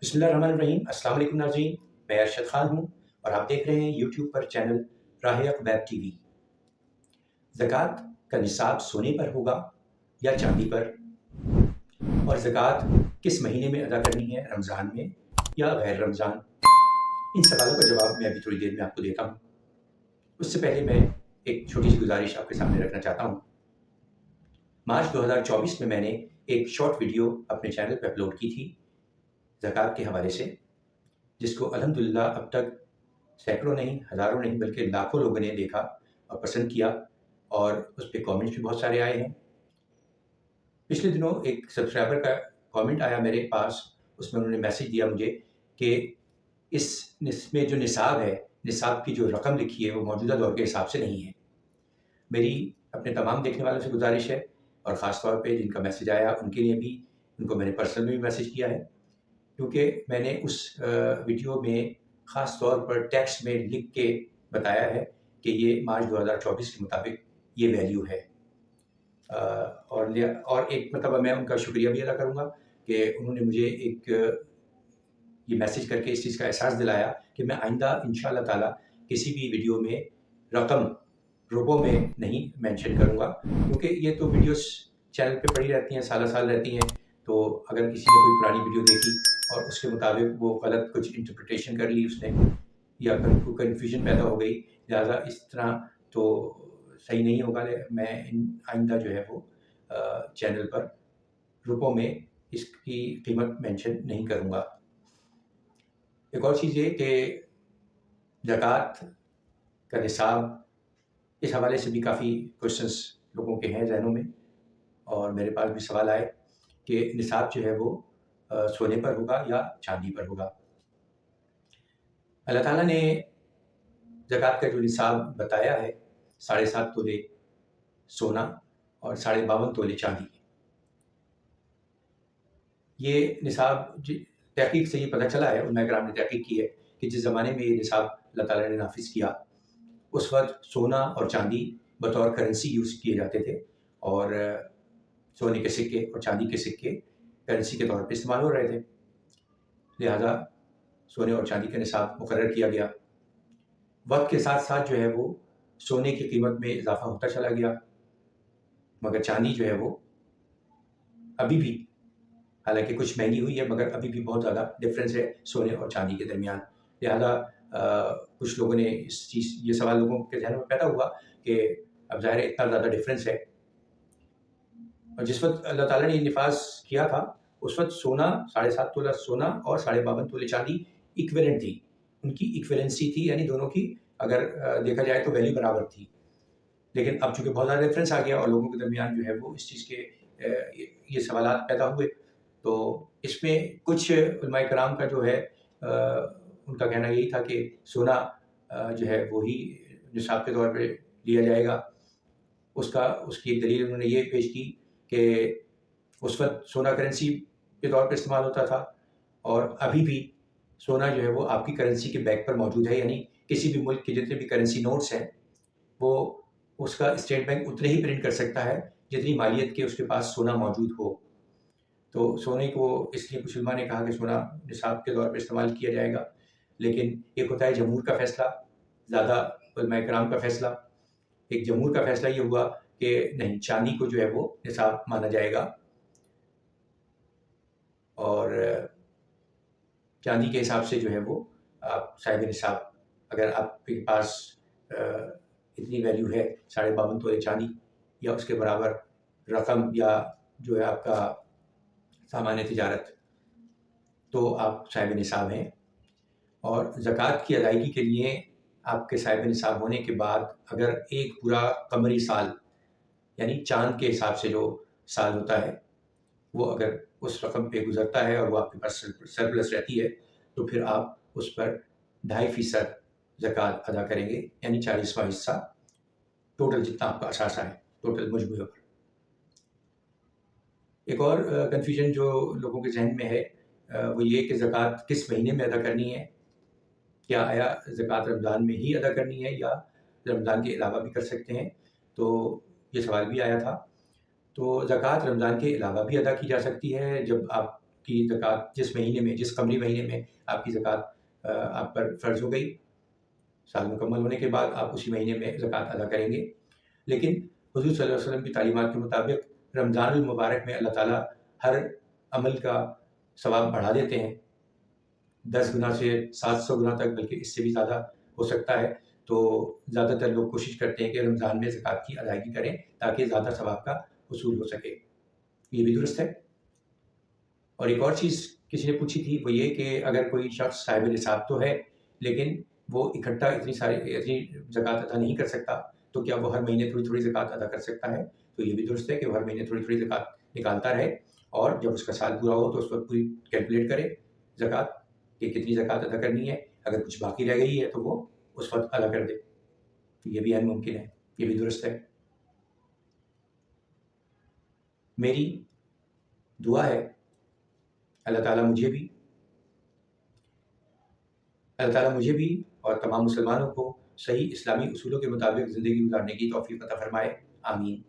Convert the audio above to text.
बिस्मिल्लाहिर्रहमानिर्रहीम। अस्सलाम वालेकुम नाज़रीन, मैं अरशद ख़ान हूँ और आप देख रहे हैं यूट्यूब पर चैनल राह हक़ वेब टीवी। ज़कात का निसाब सोने पर होगा या चांदी पर, और ज़कात किस महीने में अदा करनी है, रमज़ान में या गैर रमज़ान? इन सवालों का जवाब मैं अभी थोड़ी देर में आपको देता हूँ। उससे पहले मैं एक छोटी सी गुजारिश आपके सामने रखना चाहता हूँ। मार्च 2024 में मैंने एक शॉर्ट वीडियो अपने चैनल पर अपलोड की थी ज़कात के हवाले से, जिसको अल्हम्दुलिल्लाह अब तक सैकड़ों नहीं, हज़ारों नहीं, बल्कि लाखों लोगों ने देखा और पसंद किया, और उस पे कमेंट्स भी बहुत सारे आए हैं। पिछले दिनों एक सब्सक्राइबर का कमेंट आया मेरे पास, उसमें उन्होंने मैसेज दिया मुझे कि इसमें जो निसाब है, निसाब की जो रकम लिखी है वो मौजूदा दौर के हिसाब से नहीं है। मेरी अपने तमाम देखने वालों से गुजारिश है, और ख़ास तौर पे जिनका मैसेज आया उनके लिए भी, उनको मैंने पर्सनल में भी मैसेज किया है, क्योंकि मैंने उस वीडियो में ख़ास तौर पर टेक्स्ट में लिख के बताया है कि ये मार्च 2024 के मुताबिक ये वैल्यू है। और एक मरतबा मैं उनका शुक्रिया भी अदा करूँगा कि उन्होंने मुझे एक ये मैसेज करके इस चीज़ का एहसास दिलाया कि मैं आइंदा इंशाअल्लाह ताला किसी भी वीडियो में रकम रुपयों में नहीं मेंशन करूँगा, क्योंकि ये तो वीडियोस चैनल पे पड़ी रहती हैं, सालों साल रहती हैं। तो अगर किसी ने कोई पुरानी वीडियो देखी और उसके मुताबिक वो गलत कुछ इंटरप्रिटेशन कर ली उसने, या फिर कोई कन्फ्यूजन पैदा हो गई, लिहाजा इस तरह तो सही नहीं होगा। मैं आइंदा जो है वो चैनल पर रुपयों में इसकी कीमत मेंशन नहीं करूँगा। एक और चीज़ ये कि ज़कात का निसाब, इस हवाले से भी काफ़ी क्वेश्चंस लोगों के हैं ज़हनों में, और मेरे पास भी सवाल आए कि निसाब जो है वो सोने पर होगा या चांदी पर होगा। अल्लाह ताला ने ज़कात का जो निसाब बताया है, 7.5 तोले सोना और 52.5 तोले चांदी, ये निसाब तहकीक से ये पता चला है, उलमा किराम ने तहकीक की है कि जिस ज़माने में ये निसाब अल्लाह ताला ने नाफिज़ किया, उस वक्त सोना और चांदी बतौर करेंसी यूज़ किए जाते थे, और सोने के सिक्के और चांदी के सिक्के करेंसी के तौर पे इस्तेमाल हो रहे थे। लिहाजा सोने और चांदी का निसाब मुकर्रर किया गया। वक्त के साथ साथ जो है वो सोने की कीमत में इजाफा होता चला गया, मगर चांदी जो है वो अभी भी, हालांकि कुछ महंगी हुई है, मगर अभी भी बहुत ज़्यादा डिफरेंस है सोने और चांदी के दरमियान। लिहाजा कुछ लोगों ने ये सवाल लोगों के ज़हन में पैदा हुआ कि अब ज़ाहिर है इतना ज़्यादा डिफरेंस है, और जिस वक्त अल्लाह ताला ने निफाज किया था उस वक्त सोना 7.5 तोला सोना और 52.5 तोले चांदी इक्विवेलेंट थी, उनकी इक्विवेलेंसी थी, यानी दोनों की अगर देखा जाए तो वैल्यू बराबर थी। लेकिन अब चूँकि बहुत ज़्यादा डिफरेंस आ गया और लोगों के दरमियान जो है वो इस चीज़ के ये सवालात पैदा हुए, तो इसमें कुछ उलमाए कराम का जो है उनका कहना यही था कि सोना जो है वो ही निसाब के तौर पे लिया जाएगा। उसकी एक दलील उन्होंने ये पेश की कि उस वक्त सोना करेंसी के तौर पे इस्तेमाल होता था, और अभी भी सोना जो है वो आपकी करेंसी के बैक पर मौजूद है, यानी किसी भी मुल्क के जितने भी करेंसी नोट्स हैं वो उसका स्टेट बैंक उतने ही प्रिंट कर सकता है जितनी मालियत के उसके पास सोना मौजूद हो। तो सोने को इसलिए कुछ उलमा ने कहा कि सोना निसाब के तौर पर इस्तेमाल किया जाएगा, लेकिन एक होता है जमहूर का फ़ैसला, ज़्यादा उलमा किराम का फ़ैसला। एक जमहूर का फ़ैसला ये हुआ कि नहीं, चांदी को जो है वो निसाब माना जाएगा, और चांदी के हिसाब से जो है वो आप साहिब निसाब, अगर आपके पास इतनी वैल्यू है 52.5 तोले चांदी या उसके बराबर रकम, या जो है आपका सामान तिजारत, तो आप साहिब निसाब हैं। और ज़कात की अदायगी के लिए आपके साहिब निसाब होने के बाद अगर एक पूरा कमरी साल, यानी चाँद के हिसाब से जो साल होता है, वो अगर उस रकम पे गुजरता है और वो आपके पास सरप्लस रहती है, तो फिर आप उस पर 2.5% ज़कात अदा करेंगे, यानी 40वां हिस्सा टोटल जितना आपका असासा है, टोटल मजमूए पर। एक और कन्फ्यूजन जो लोगों के जहन में है वो ये कि ज़कात किस महीने में अदा करनी है, क्या आया ज़कात रमज़ान में ही अदा करनी है या रमज़ान के अलावा भी कर सकते हैं, तो ये सवाल भी आया था। तो ज़कात रमज़ान के अलावा भी अदा की जा सकती है, जब आपकी کی زکوٰۃ جس مہینے میں، جس قمری مہینے میں آپ کی زکوٰۃ آپ پر فرض ہو گئی، سال مکمل ہونے کے بعد آپ اسی مہینے میں زکوٰۃ ادا کریں گے۔ لیکن حضور صلی اللہ علیہ وسلم کی تعلیمات کے مطابق رمضان المبارک میں اللہ تعالیٰ ہر عمل کا ثواب بڑھا دیتے ہیں، 10 گنا سے 700 گنا تک، بلکہ اس سے بھی زیادہ ہو سکتا ہے۔ تو زیادہ تر لوگ کوشش کرتے ہیں کہ رمضان میں زکوٰۃ کی ادائیگی کریں تاکہ زیادہ ثواب کا حصول ہو سکے، یہ بھی درست ہے۔ اور ایک اور چیز کسی نے پوچھی تھی، وہ یہ کہ اگر کوئی شخص صاحب نصاب تو ہے لیکن وہ اکٹھا اتنی زکوٰۃ ادا نہیں کر سکتا، تو کیا وہ ہر مہینے تھوڑی تھوڑی زکوٰۃ ادا کر سکتا ہے؟ تو یہ بھی درست ہے کہ وہ ہر مہینے تھوڑی تھوڑی زکوٰۃ نکالتا رہے، اور جب اس کا سال پورا ہو تو اس وقت پوری کیلکولیٹ کرے زکوٰۃ کہ کتنی زکوٰۃ ادا کرنی ہے، اگر کچھ باقی رہ گئی ہے تو وہ اس وقت ادا کر دے، یہ بھی عین ممکن ہے، یہ بھی درست ہے۔ میری دعا ہے اللہ تعالیٰ مجھے بھی اور تمام مسلمانوں کو صحیح اسلامی اصولوں کے مطابق زندگی گزارنے کی توفیق عطا فرمائے، آمین۔